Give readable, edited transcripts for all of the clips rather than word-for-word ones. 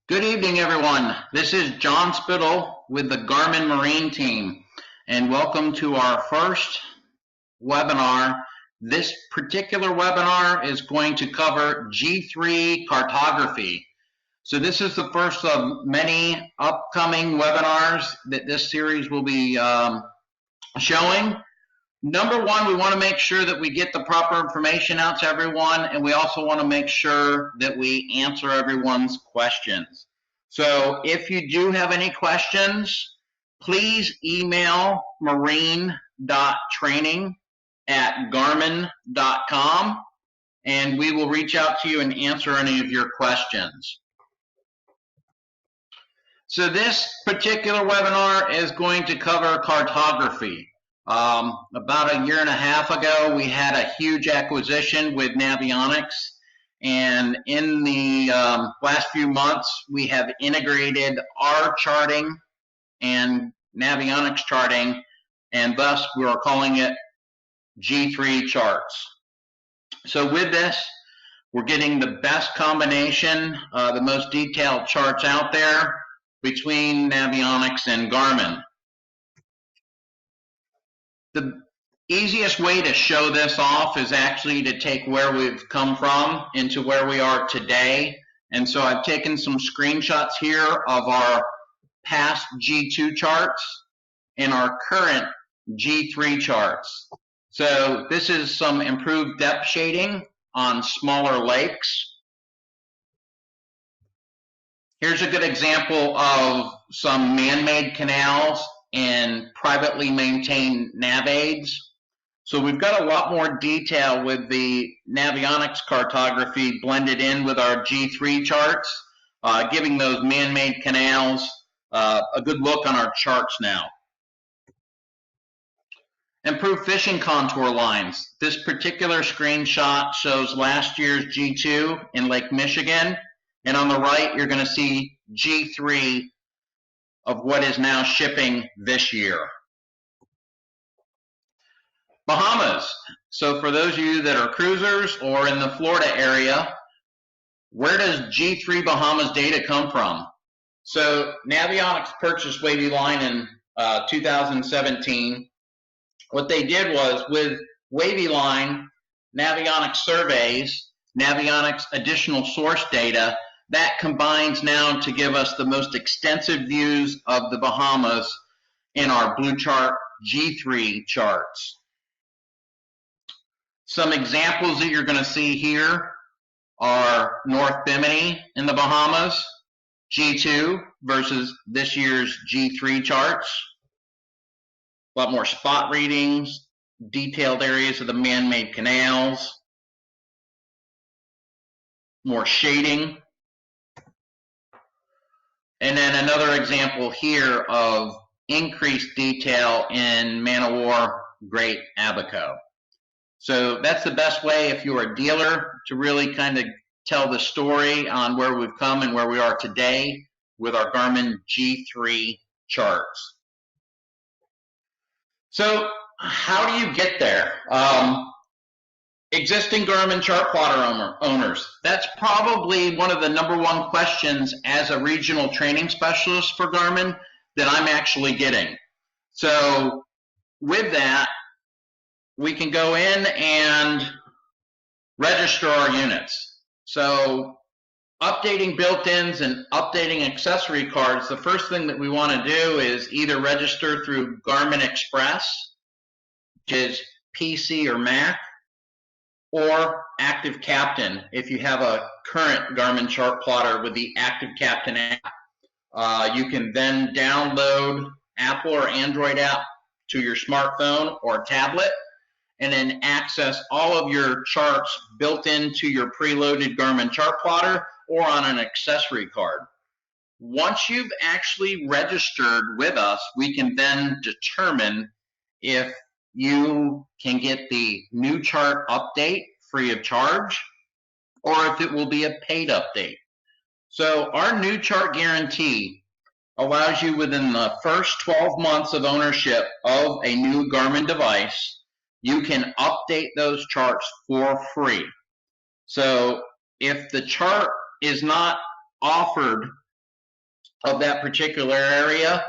Good evening, everyone. This is John Spittle with the Garmin Marine team, and welcome to our first webinar. This particular webinar is going to cover G3 cartography. So this is the first of many upcoming webinars that this series will be showing. Number one, we want to make sure that we get the proper information out to everyone, and we also want to make sure that we answer everyone's questions. So if you do have any questions, please email marine.training@garmin.com, and we will reach out to you and answer any of your questions. So this particular webinar is going to cover cartography. About a year and a half ago, we had a huge acquisition with NAVIONICS, and in the last few months, we have integrated our charting and NAVIONICS charting, and thus we are calling it G3 charts. So with this, we're getting the best combination, the most detailed charts out there between NAVIONICS and Garmin. The easiest way to show this off is actually to take where we've come from into where we are today. And so I've taken some screenshots here of our past G2 charts and our current G3 charts. So this is some improved depth shading on smaller lakes. Here's a good example of some man-made canals and privately maintained Nav-Aids. So we've got a lot more detail with the NAVIONICS cartography blended in with our G3 charts, giving those man-made canals a good look on our charts now. Improved fishing contour lines. This particular screenshot shows last year's G2 in Lake Michigan, and on the right you're going to see G3 of what is now shipping this year. Bahamas. So for those of you that are cruisers or in the Florida area, where does G3 Bahamas data come from? So NAVIONICS purchased Wavy Line in 2017. What they did was with Wavy Line, NAVIONICS surveys, NAVIONICS additional source data, that combines now to give us the most extensive views of the Bahamas in our BlueChart G3 charts. Some examples that you're going to see here are North Bimini in the Bahamas, G2 versus this year's G3 charts. A lot more spot readings, detailed areas of the man-made canals, more shading. And then another example here of increased detail in man-o-war Great Abaco. So that's the best way if you're a dealer to really kind of tell the story on where we've come and where we are today with our Garmin G3 charts. So how do you get there? Existing Garmin chart plotter owners, that's probably one of the #1 questions as a regional training specialist for Garmin that I'm actually getting. So with that, we can go in and register our units. So updating built-ins and updating accessory cards, the first thing that we want to do is either register through Garmin Express, which is PC or Mac, or Active Captain if you have a current Garmin chart plotter with the Active Captain app. You can then download Apple or Android app to your smartphone or tablet and then access all of your charts built into your preloaded Garmin chart plotter or on an accessory card. Once you've actually registered with us, we can then determine if you can get the new chart update free of charge, or if it will be a paid update. So our new chart guarantee allows you within the first 12 months of ownership of a new Garmin device, you can update those charts for free. So if the chart is not offered of that particular area,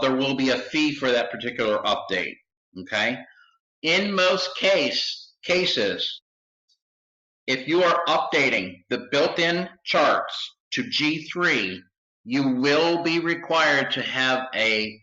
there will be a fee for that particular update, okay? In most cases, if you are updating the built-in charts to G3, you will be required to have a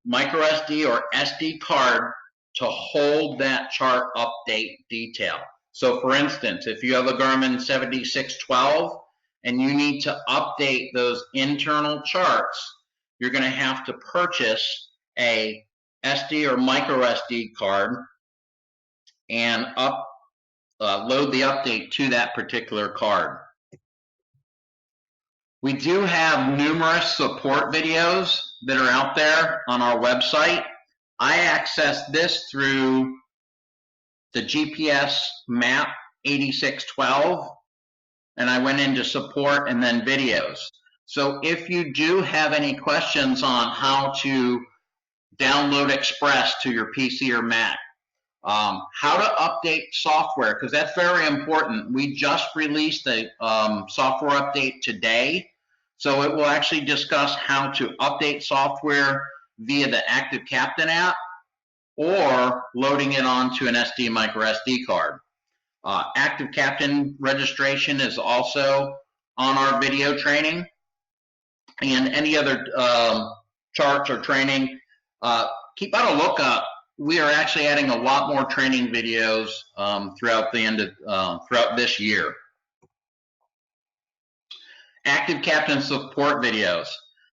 micro SD or SD card to hold that chart update detail. So for instance, if you have a Garmin 7612 and you need to update those internal charts, you're going to have to purchase a SD or micro SD card and load the update to that particular card. We do have numerous support videos that are out there on our website. I accessed this through the GPS map 8612, and I went into support and then videos. So if you do have any questions on how to download Express to your PC or Mac, how to update software, because that's very important. We just released a software update today, so it will actually discuss how to update software via the Active Captain app or loading it onto an SD micro SD card. Active Captain registration is also on our video training, and any other charts or training. Keep on a lookout. We are actually adding a lot more training videos throughout this year. Active Captain support videos.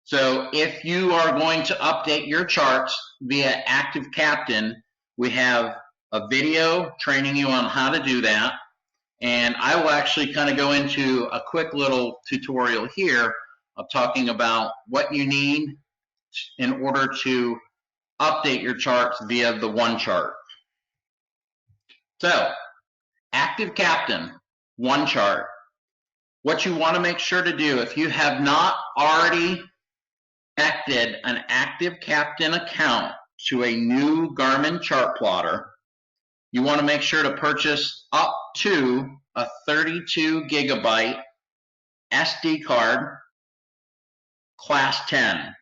So if you are going to update your charts via Active Captain, we have a video training you on how to do that. And I will actually kind of go into a quick little tutorial here of talking about what you need in order to update your charts via the OneChart. So, Active Captain, OneChart. What you want to make sure to do, if you have not already connected an Active Captain account to a new Garmin chart plotter, you want to make sure to purchase up to a 32 gigabyte SD card, Class 10.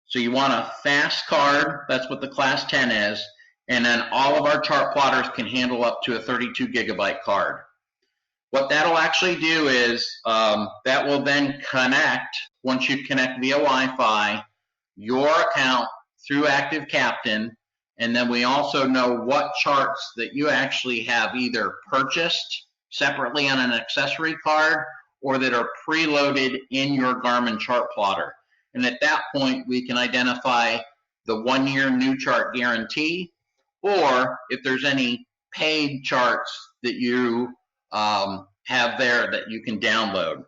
So you want a fast card, that's what the Class 10 is, and then all of our chart plotters can handle up to a 32 gigabyte card. What that'll actually do is that will then connect, once you connect via Wi-Fi, your account through Active Captain, and then we also know what charts that you actually have either purchased separately on an accessory card or that are preloaded in your Garmin chart plotter. And at that point, we can identify the 1-year new chart guarantee, or if there's any paid charts that you have there that you can download.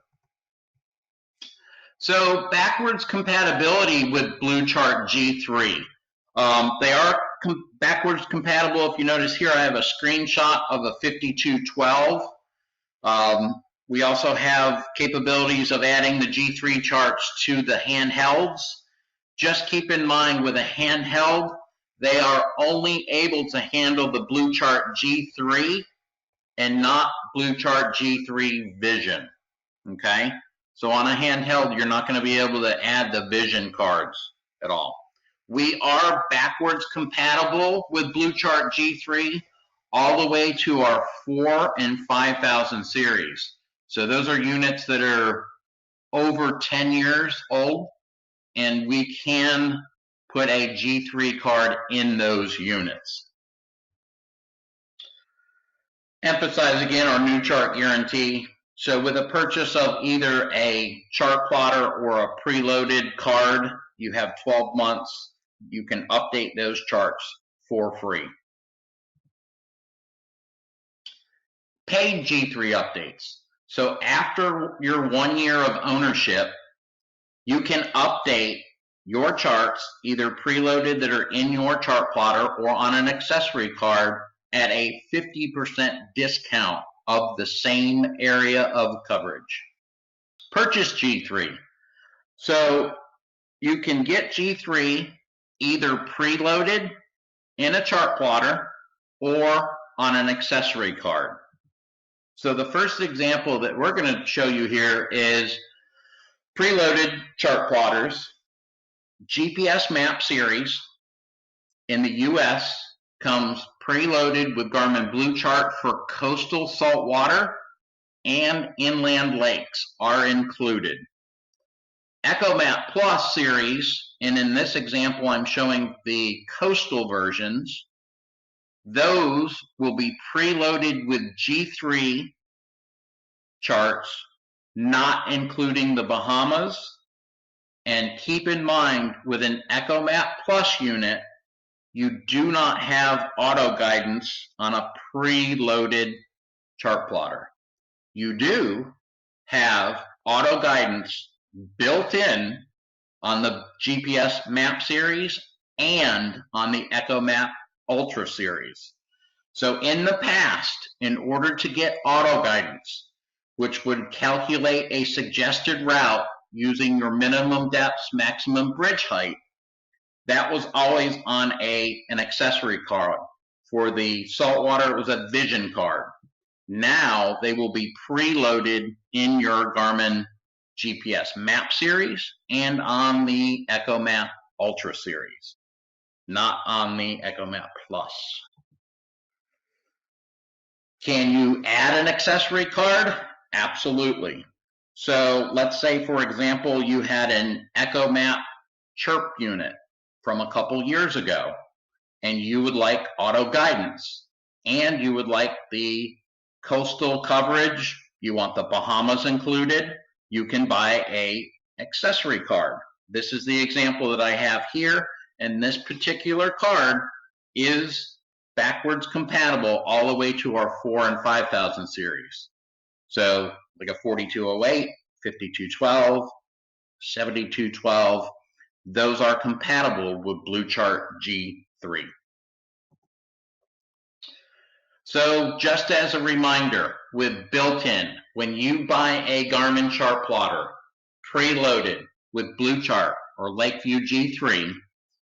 So backwards compatibility with BlueChart G3. They are backwards compatible. If you notice here, I have a screenshot of a 5212. We also have capabilities of adding the G3 charts to the handhelds. Just keep in mind with a handheld, they are only able to handle the BlueChart G3 and not BlueChart G3 Vision, okay? So on a handheld, you're not going to be able to add the Vision cards at all. We are backwards compatible with BlueChart G3 all the way to our 4 and 5000 series. So those are units that are over 10 years old, and we can put a G3 card in those units. Emphasize again our new chart guarantee. So with a purchase of either a chart plotter or a preloaded card, you have 12 months. You can update those charts for free. Paid G3 updates. So after your 1 year of ownership, you can update your charts, either preloaded that are in your chart plotter or on an accessory card, at a 50% discount of the same area of coverage. Purchase G3. So you can get G3 either preloaded in a chart plotter or on an accessory card. So the first example that we're going to show you here is preloaded chart plotters, GPS map series in the US comes preloaded with Garmin BlueChart for coastal saltwater and inland lakes are included. EchoMap Plus series, and in this example I'm showing the coastal versions, those will be preloaded with G3 charts, not including the Bahamas. And keep in mind, with an EchoMap Plus unit, you do not have auto guidance on a preloaded chart plotter. You do have auto guidance built in on the GPS map series and on the EchoMap Ultra series. So in the past, in order to get auto guidance, which would calculate a suggested route using your minimum depths, maximum bridge height, that was always on an accessory card. For the saltwater, it was a vision card. Now they will be preloaded in your Garmin GPS map series and on the EchoMap Ultra series, not on the EchoMap Plus. Can you add an accessory card? Absolutely. So let's say, for example, you had an EchoMap Chirp unit from a couple years ago, and you would like auto guidance, and you would like the coastal coverage, you want the Bahamas included, you can buy an accessory card. This is the example that I have here, and this particular card is backwards compatible all the way to our 4,000 and 5,000 series. So like a 4208, 5212, 7212, those are compatible with BlueChart G3. So just as a reminder, with built-in, when you buy a Garmin chart plotter preloaded with BlueChart or Lakeview G3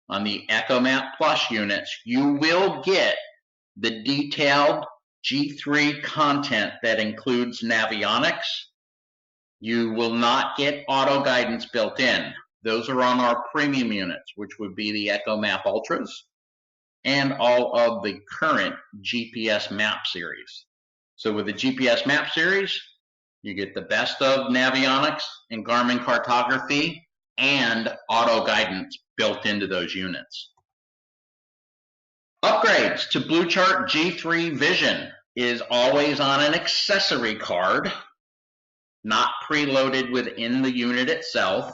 on the EchoMap Plus units, you will get the detailed G3 content that includes NAVIONICS. You will not get auto guidance built in. Those are on our premium units, which would be the EchoMap Ultras and all of the current GPS map series. So with the GPS map series, you get the best of NAVIONICS and Garmin Cartography and auto guidance built into those units. Upgrades to BlueChart G3 Vision is always on an accessory card, not preloaded within the unit itself.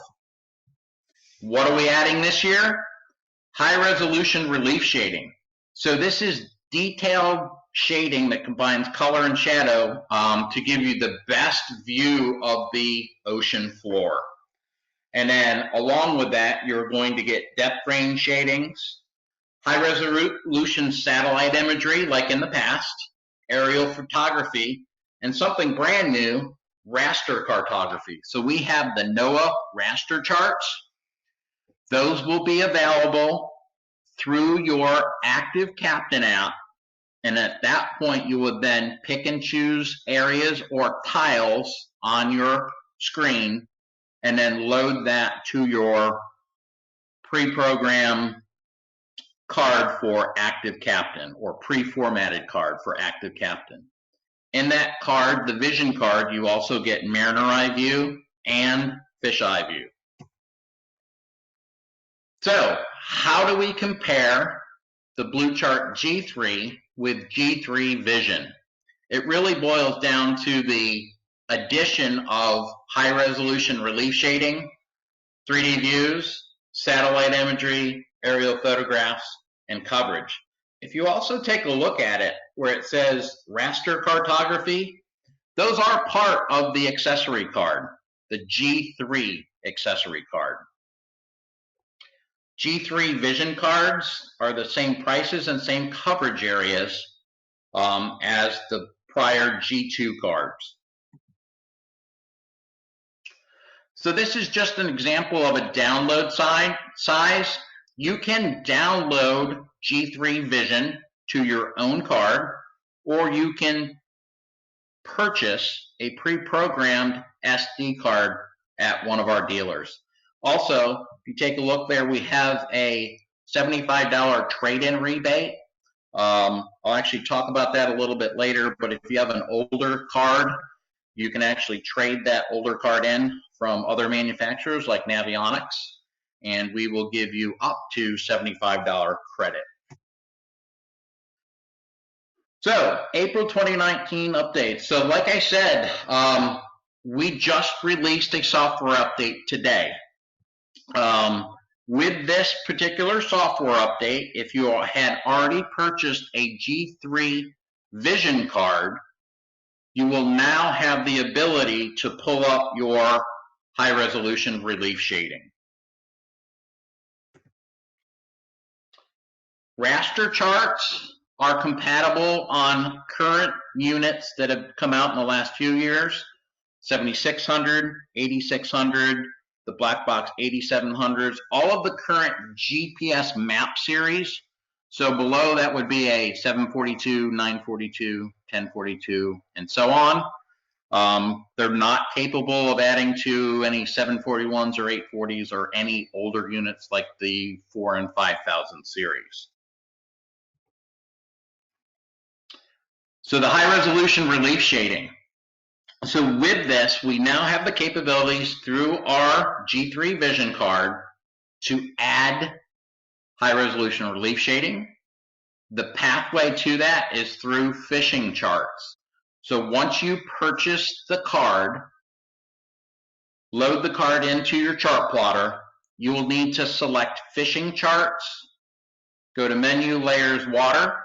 What are we adding this year? High resolution relief shading. So this is detailed shading that combines color and shadow to give you the best view of the ocean floor. And then along with that, you're going to get depth range shadings, high resolution satellite imagery like in the past, aerial photography, and something brand new, raster cartography. So we have the NOAA raster charts. Those will be available through your Active Captain app, and at that point you would then pick and choose areas or tiles on your screen and then load that to your pre-programmed card for Active Captain or pre-formatted card for Active Captain. In that card, the vision card, you also get Mariner Eye View and Fish Eye View. So how do we compare the BlueChart G3 with G3 Vision? It really boils down to the addition of high resolution relief shading, 3D views, satellite imagery, aerial photographs, and coverage. If you also take a look at it where it says raster cartography, those are part of the accessory card, the G3 accessory card. G3 Vision cards are the same prices and same coverage areas as the prior G2 cards. So this is just an example of a download size. You can download G3 Vision to your own card, or you can purchase a pre-programmed SD card at one of our dealers. Also, if you take a look there, we have a $75 trade-in rebate. I'll actually talk about that a little bit later, but if you have an older card, you can actually trade that older card in from other manufacturers like NAVIONICS, and we will give you up to $75 credit. So, April 2019 updates. So, like I said, we just released a software update today. With this particular software update, if you had already purchased a G3 Vision card, you will now have the ability to pull up your high-resolution relief shading. Raster charts are compatible on current units that have come out in the last few years. 7600, 8600, the black box 8700s, all of the current GPS map series. So below that would be a 742, 942, 1042, and so on. They're not capable of adding to any 741s or 840s or any older units like the 4,000 and 5,000 series. So the high resolution relief shading. So with this, we now have the capabilities through our G3 Vision card to add high resolution relief shading. The pathway to that is through fishing charts. So once you purchase the card, load the card into your chart plotter, you will need to select fishing charts, go to menu, layers, water,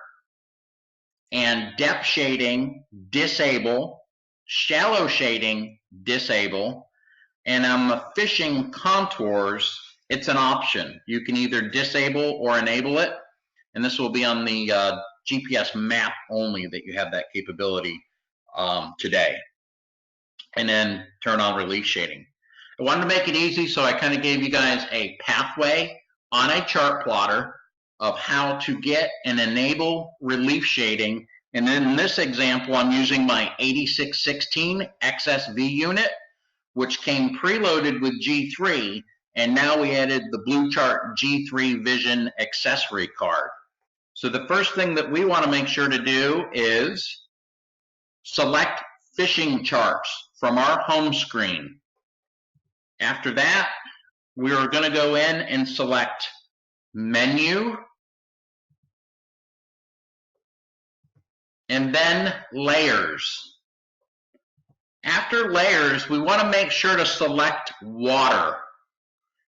and depth shading, disable, shallow shading, disable, and on the fishing contours, it's an option. You can either disable or enable it, and this will be on the GPS map only that you have that capability today. And then turn on relief shading. I wanted to make it easy, so I kind of gave you guys a pathway on a chart plotter of how to get and enable relief shading. And then in this example, I'm using my 8616 XSV unit, which came preloaded with G3, and now we added the BlueChart G3 Vision accessory card. So the first thing that we want to make sure to do is select fishing charts from our home screen. After that, we are going to go in and select menu, and then layers. After layers, we want to make sure to select water.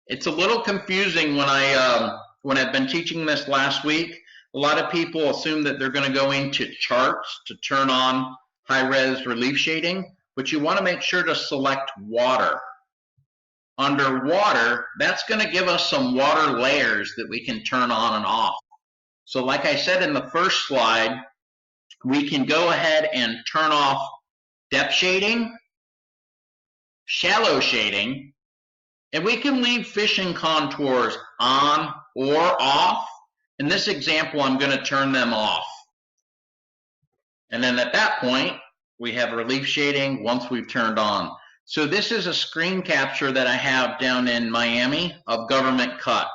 It's a little confusing when I've been teaching this last week. A lot of people assume that they're going to go into charts to turn on high-res relief shading, but you want to make sure to select water. Under water, that's going to give us some water layers that we can turn on and off. So like I said in the first slide, we can go ahead and turn off depth shading, shallow shading, and we can leave fishing contours on or off. In this example, I'm going to turn them off. And then at that point, we have relief shading once we've turned on. So this is a screen capture that I have down in Miami of Government Cut.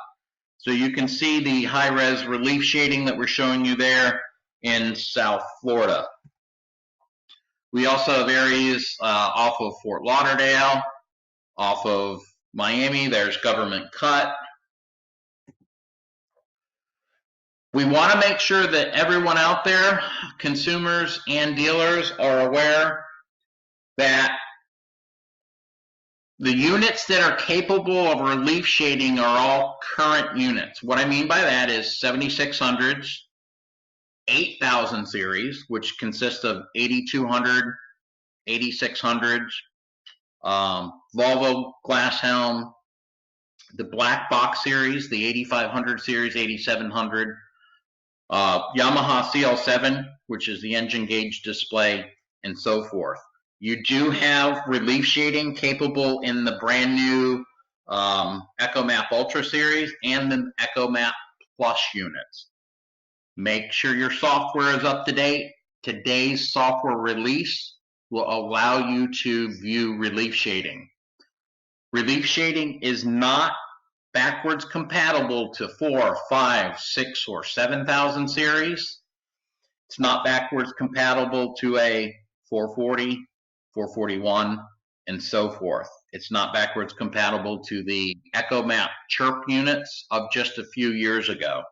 So you can see the high-res relief shading that we're showing you there in South Florida. We also have areas off of Fort Lauderdale, off of Miami, there's Government Cut. We want to make sure that everyone out there, consumers and dealers, are aware that the units that are capable of relief shading are all current units. What I mean by that is 7600s, 8000 series, which consists of 8200, 8600s, Volvo glass helm, the black box series, the 8500 series, 8700, Yamaha CL7, which is the engine gauge display, and so forth. You do have relief shading capable in the brand new EcoMap Ultra series and the EcoMap Plus units. Make sure your software is up to date. Today's software release will allow you to view relief shading. Relief shading is not backwards compatible to 4, 5, 6, or 7,000 series. It's not backwards compatible to a 440, 441, and so forth. It's not backwards compatible to the EchoMap chirp units of just a few years ago.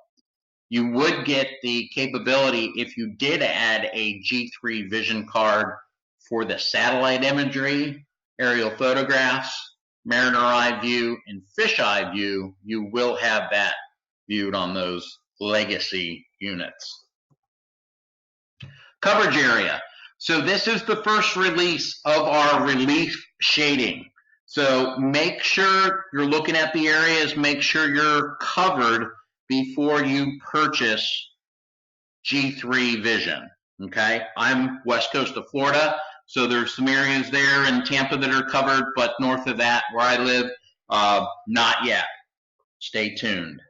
You would get the capability if you did add a G3 vision card for the satellite imagery, aerial photographs, mariner eye view, and fisheye view. You will have that viewed on those legacy units. Coverage area. So this is the first release of our relief shading. So make sure you're looking at the areas, make sure you're covered before you purchase G3 Vision, okay? I'm west coast of Florida, so there's some areas there in Tampa that are covered, but north of that, where I live, not yet. Stay tuned.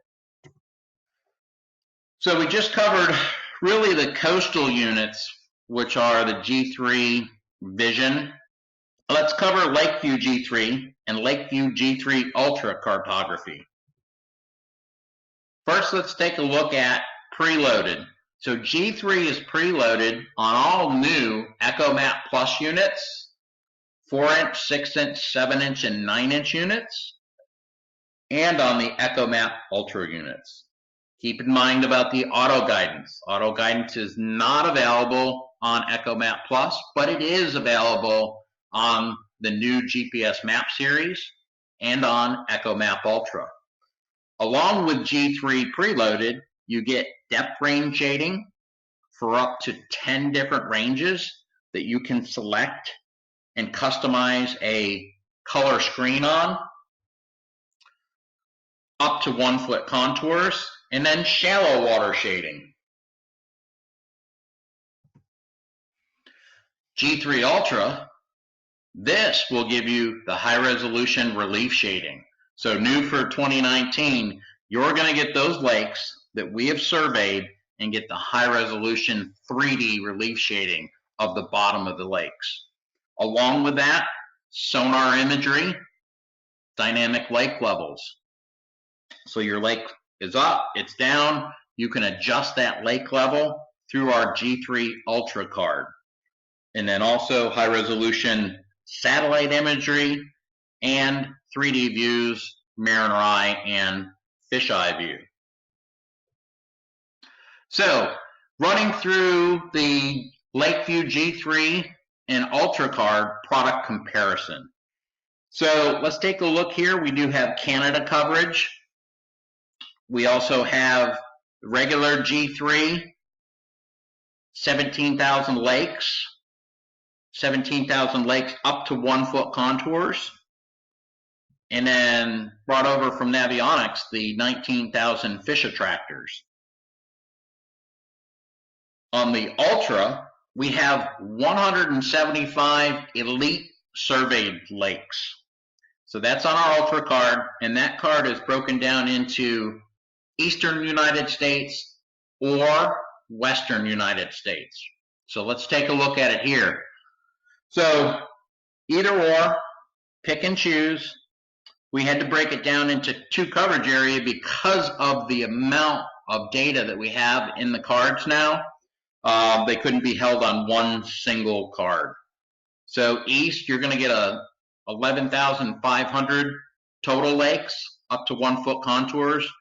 So we just covered really the coastal units, which are the G3 Vision. Let's cover Lakeview G3 and Lakeview G3 Ultra cartography. First, let's take a look at preloaded. So G3 is preloaded on all new EchoMap Plus units, 4-inch, 6-inch, 7-inch, and 9-inch units, and on the EchoMap Ultra units. Keep in mind about the auto guidance. Auto guidance is not available on EchoMap Plus, but it is available on the new GPS map series and on EchoMap Ultra. Along with G3 preloaded, you get depth range shading for up to 10 different ranges that you can select and customize a color screen on, up to 1-foot contours, and then shallow water shading. G3 Ultra, this will give you the high resolution relief shading. So new for 2019, you're going to get those lakes that we have surveyed and get the high resolution 3D relief shading of the bottom of the lakes. Along with that, sonar imagery, dynamic lake levels. So your lake is up, it's down, you can adjust that lake level through our G3 Ultra card. And then also high resolution satellite imagery and 3D views, mariner eye, and fisheye view. So running through the Lakeview G3 and Ultra card product comparison. So let's take a look here. We do have Canada coverage. We also have regular G3, 17,000 lakes, 17,000 lakes up to 1-foot contours. And then brought over from NAVIONICS, the 19,000 fish attractors. On the Ultra, we have 175 elite surveyed lakes. So that's on our Ultra card, and that card is broken down into Eastern United States or Western United States. So let's take a look at it here. So either or, pick and choose. We had to break it down into 2 coverage areas because of the amount of data that we have in the cards now. They couldn't be held on one single card. So East, you're going to get a 11,500 total lakes up to 1-foot contours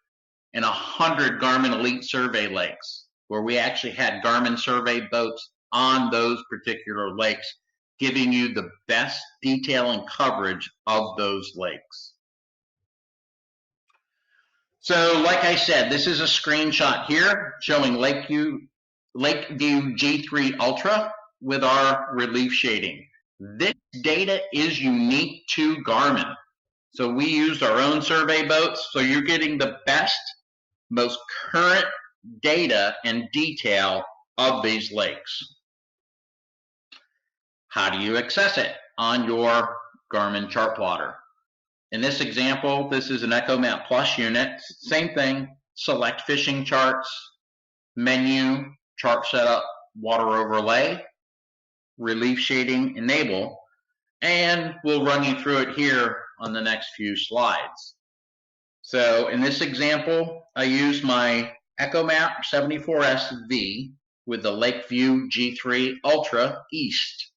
and 100 Garmin Elite Survey lakes, where we actually had Garmin survey boats on those particular lakes, giving you the best detail and coverage of those lakes. So like I said, this is a screenshot here showing Lakeview G3 Ultra with our relief shading. This data is unique to Garmin. So we used our own survey boats, so you're getting the best, most current data and detail of these lakes. How do you access it on your Garmin chart plotter? In this example, this is an EchoMap Plus unit. Same thing, select fishing charts, menu, chart setup, water overlay, relief shading enable, and we'll run you through it here on the next few slides. So in this example, I used my EchoMap 74SV with the Lakeview G3 Ultra East.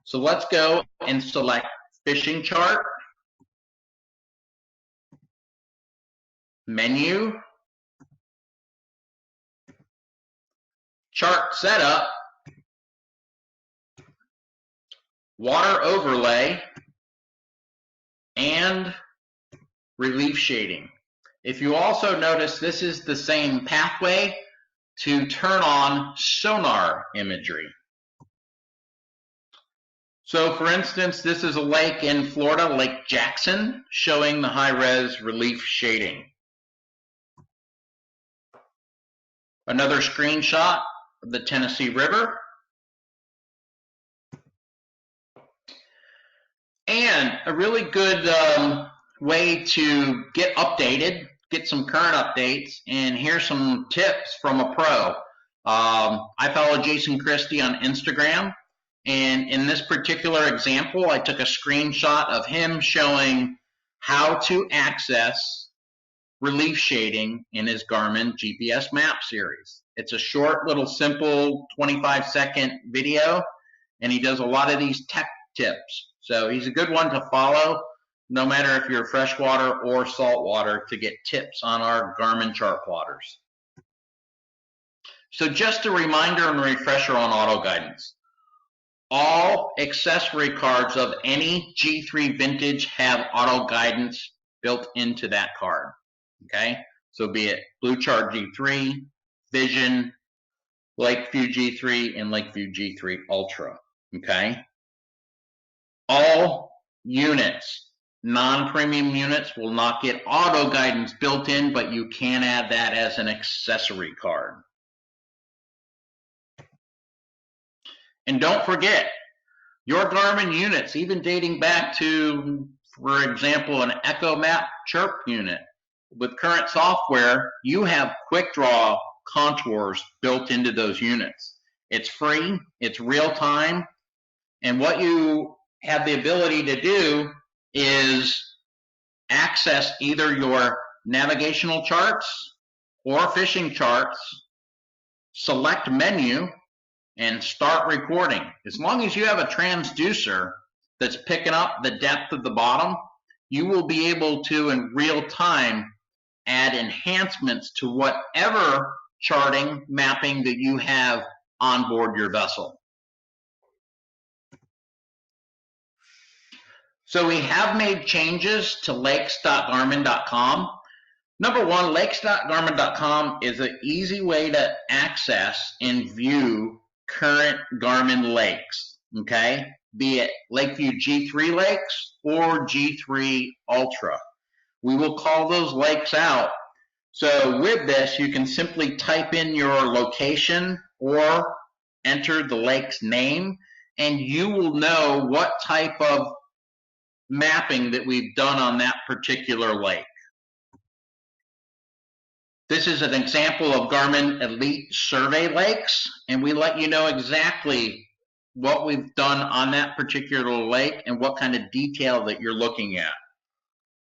So let's go and select Fishing Chart, Menu, Chart Setup, Water Overlay, and Relief Shading. If you also notice, this is the same pathway to turn on sonar imagery. So for instance, this is a lake in Florida, Lake Jackson, showing the high-res relief shading. Another screenshot of the Tennessee River. And a really good way to get updated, get some current updates, and here's some tips from a pro. I follow Jason Christie on Instagram, and in this particular example, I took a screenshot of him showing how to access relief shading in his Garmin GPS map series. It's a short, little, simple 25-second video, and he does a lot of these tech tips. So he's a good one to follow, no matter if you're freshwater or saltwater, to get tips on our Garmin chart plotters. So just a reminder and refresher on auto guidance. All accessory cards of any G3 vintage have auto guidance built into that card. Okay, so be it BlueChart G3, Vision, Lakeview G3, and Lakeview G3 Ultra. Okay, all units, non-premium units, will not get auto guidance built in, but you can add that as an accessory card. And don't forget, your Garmin units, even dating back to, for example, an EchoMap Chirp unit, with current software, you have quick draw contours built into those units. It's free, it's real time, and what you have the ability to do is access either your navigational charts or fishing charts, select menu, and start recording. As long as you have a transducer that's picking up the depth of the bottom, you will be able to, in real time, add enhancements to whatever charting, mapping that you have on board your vessel. So we have made changes to lakes.garmin.com. Number one, lakes.garmin.com is an easy way to access and view current Garmin lakes, okay? Be it Lakeview G3 lakes or G3 Ultra. We will call those lakes out. So with this, you can simply type in your location or enter the lake's name, and you will know what type of mapping that we've done on that particular lake. This is an example of Garmin Elite Survey Lakes, and we let you know exactly what we've done on that particular lake and what kind of detail that you're looking at.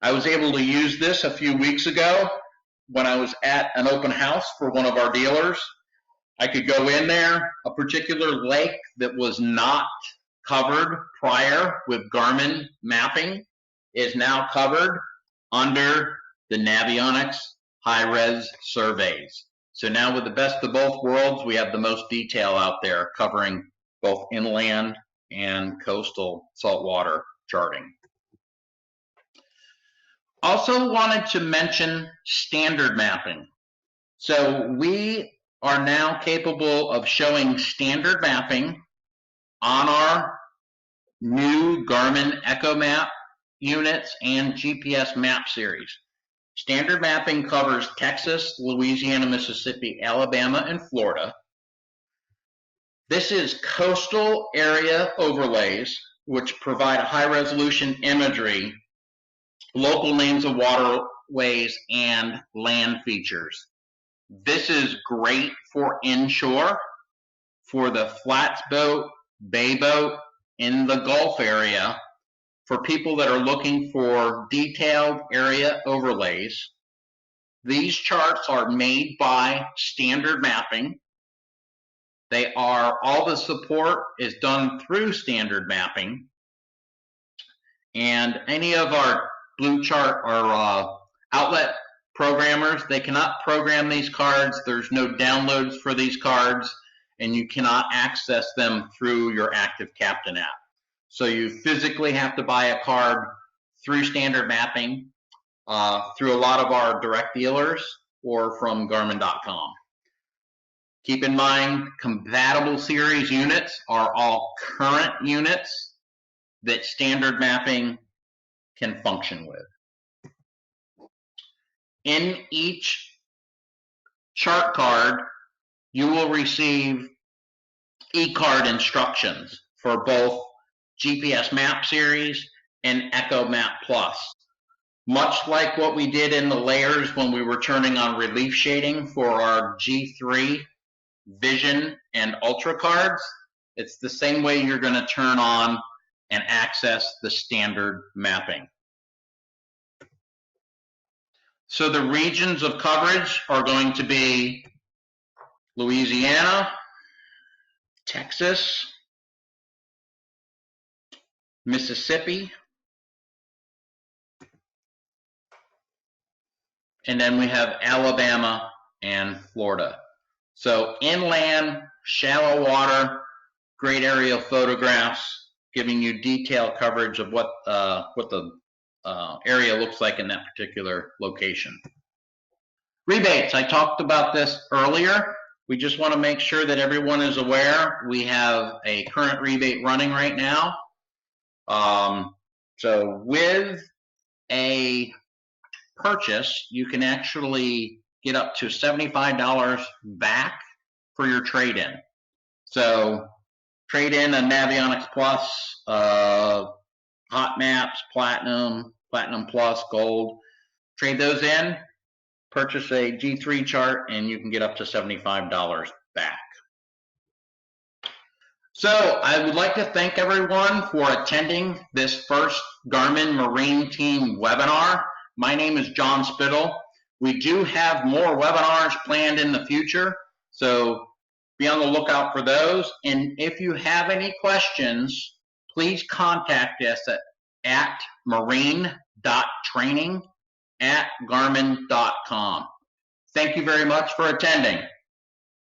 I was able to use this a few weeks ago when I was at an open house for one of our dealers. I could go in there, a particular lake that was not covered prior with Garmin mapping is now covered under the NAVIONICS high-res surveys. So now with the best of both worlds, we have the most detail out there covering both inland and coastal saltwater charting. Also wanted to mention standard mapping. So we are now capable of showing standard mapping on our new Garmin EchoMap units and GPS map series. Standard mapping covers Texas, Louisiana, Mississippi, Alabama, and Florida. This is coastal area overlays, which provide high-resolution imagery, local names of waterways, and land features. This is great for inshore, for the flats boat, bay boat in the Gulf area, for people that are looking for detailed area overlays. These charts are made by Standard Mapping. All the support is done through Standard Mapping. And any of our BlueChart or outlet programmers, they cannot program these cards. There's no downloads for these cards, and you cannot access them through your Active Captain app. So you physically have to buy a card through Standard Mapping, through a lot of our direct dealers, or from Garmin.com. Keep in mind, compatible series units are all current units that Standard Mapping can function with. In each chart card, you will receive e-card instructions for both GPS Map Series and Echo Map Plus. Much like what we did in the layers when we were turning on relief shading for our G3 Vision and Ultra cards, it's the same way you're going to turn on and access the standard mapping. So the regions of coverage are going to be Louisiana, Texas, Mississippi, and then we have Alabama and Florida. So inland, shallow water, great aerial photographs, giving you detailed coverage of what the area looks like in that particular location. Rebates, I talked about this earlier. We just want to make sure that everyone is aware. We have a current rebate running right now. So with a purchase, you can actually get up to $75 back for your trade-in. So trade in a NAVIONICS Plus, Hot Maps, Platinum, Platinum Plus, Gold. Trade those in, purchase a G3 chart, and you can get up to $75 back. So I would like to thank everyone for attending this first Garmin Marine Team webinar. My name is John Spittle. We do have more webinars planned in the future, so be on the lookout for those. And if you have any questions, please contact us at marine.training@garmin.com. Thank you very much for attending.